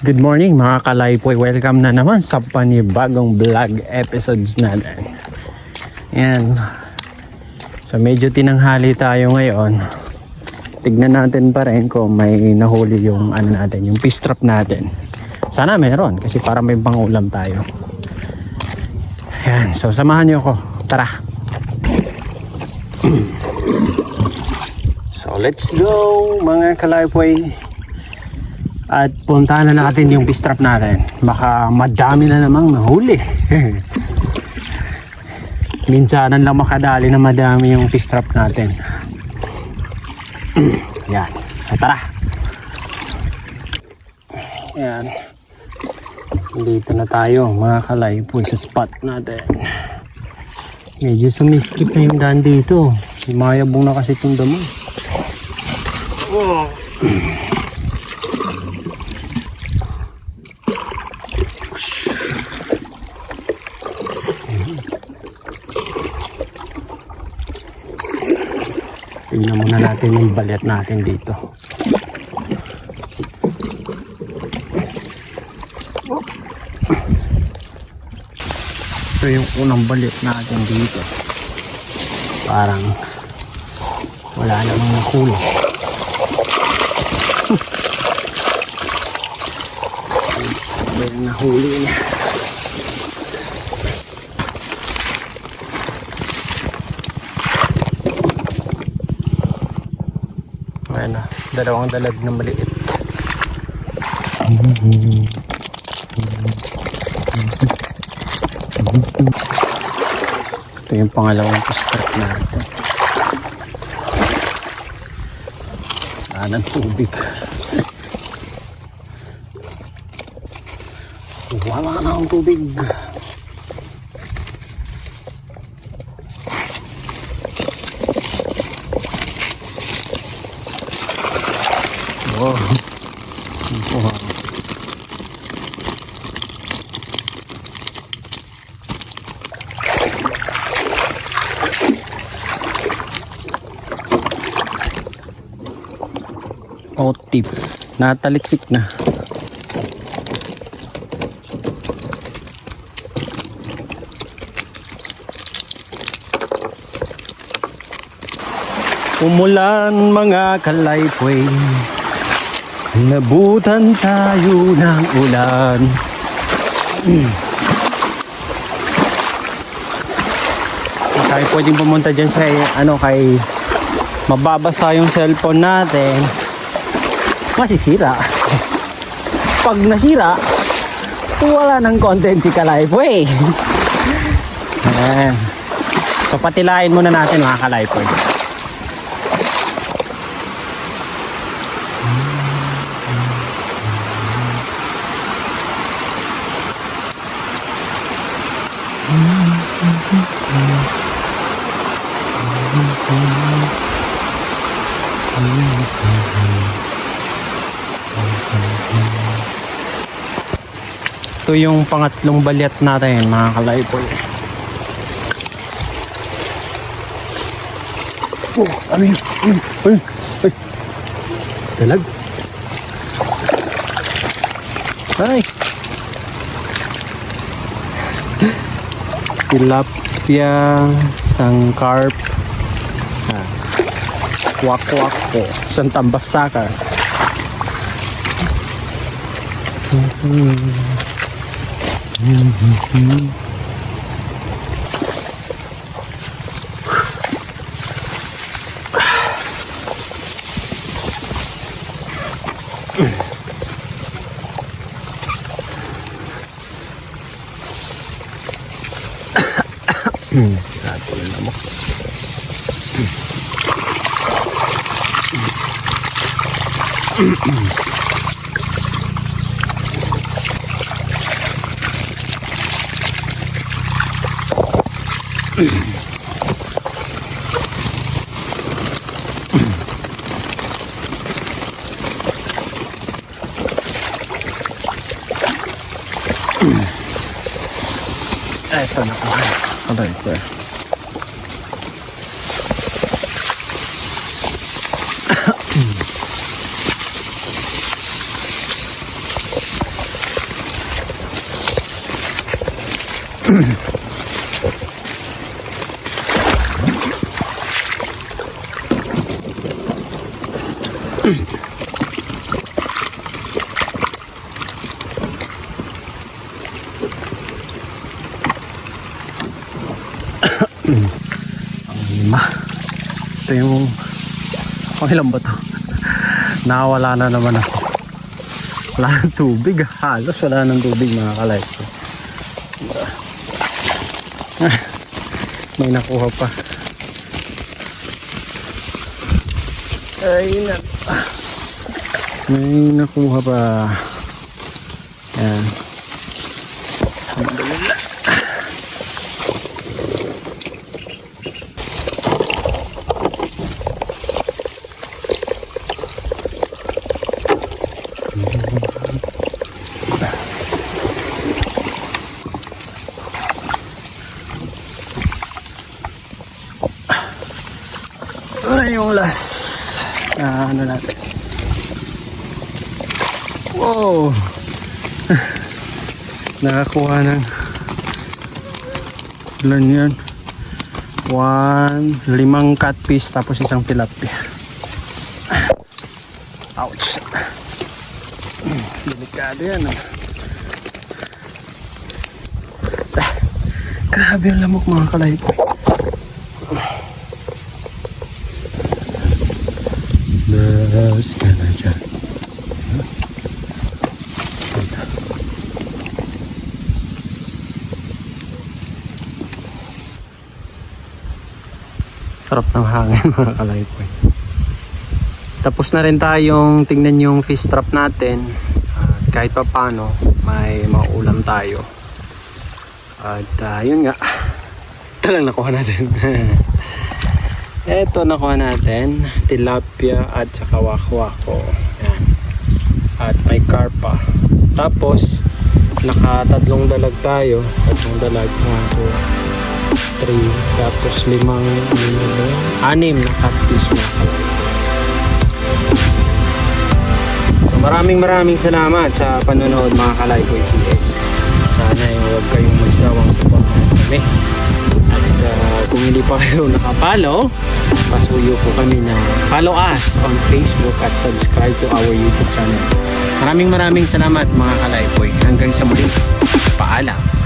Good morning mga kalaypoy. Welcome na naman sa panibagong vlog episodes natin. Ayan. So medyo tinanghali tayo ngayon. Tignan natin pa rin kung may nahuli yung yung fish trap natin. Sana meron kasi para may pangulam tayo. Ayan. So samahan niyo ako. Tara. So let's go mga kalaypoy. At puntahan na natin yung fish trap natin. Baka madami na namang nahuli. Minsanan lang makadali na madami yung fish trap natin. Yan. So tara. Yan. Dito na tayo mga kalaypoy sa spot natin. Medyo sumiskip na yung daan dito. Mayabong na kasi itong damo. Oh. Tingnan muna natin yung balyat natin dito. Ito yung unang balyat natin dito. Parang wala namang nahuli. Ito yung nahuli niya. Ayan na, dalawang dalag na maliit. Ito yung pangalawang fish trap natin. Wala ng tubig. Wala na ang tubig. Wow. Wow. Oh, tip. Nataliksik na. Umulan mga kalaypoy. Nabutan tayo ng ulan. Tayo pwedeng pumunta dyan sa kay mababasa yung cellphone natin. Masisira. Pag nasira, wala ng content si kalaypoy. Ayan. So patilain muna natin mga kalaypoy. Ito yung pangatlong balyat natin mga kalaypoy. Oh, ano yun? Ay. Dalag. Ay. Tilapia, sangkarp, wakwak po, santambasaka. Natin na mo. Ito na po. Ito. Ang lima. Ito yung ilan ba to? Nawala na naman ako. Wala ng tubig. Halos wala ng tubig mga ka-live ko. May nakuha pa. Ay na. May nakuha pa. Yan. Alhamdulillah. Ay, yung last ano natin. Wow. Nakakuha ng ilan yan, 5 catfish tapos isang tilapia. Ouch. Delikado yan grabe ang lamok mga ka-live. Beres ka na dyan. Sarap ng hangin mga ka-live. Tapos na rin tayong tingnan yung fish trap natin. Kahit pa paano may maulam tayo. At yun nga. Ito lang nakuha natin. Ito nakuha natin, tilapia at saka wako-wako. Yan. At may carpa. Tapos nakatatlong dalag tayo. Tatlong dalag, 1, 2, 3. Tapos 6 na catfish mga ka-live. So maraming salamat sa panonood mga ka-live ko APS. Sana huwag kayong magsawang supportan kami. At kung hindi pa kayo nakapalo, pasuyo po kami na follow us on Facebook at subscribe to our YouTube channel. Maraming salamat mga ka-live boy. Hanggang sa muli. Paalam.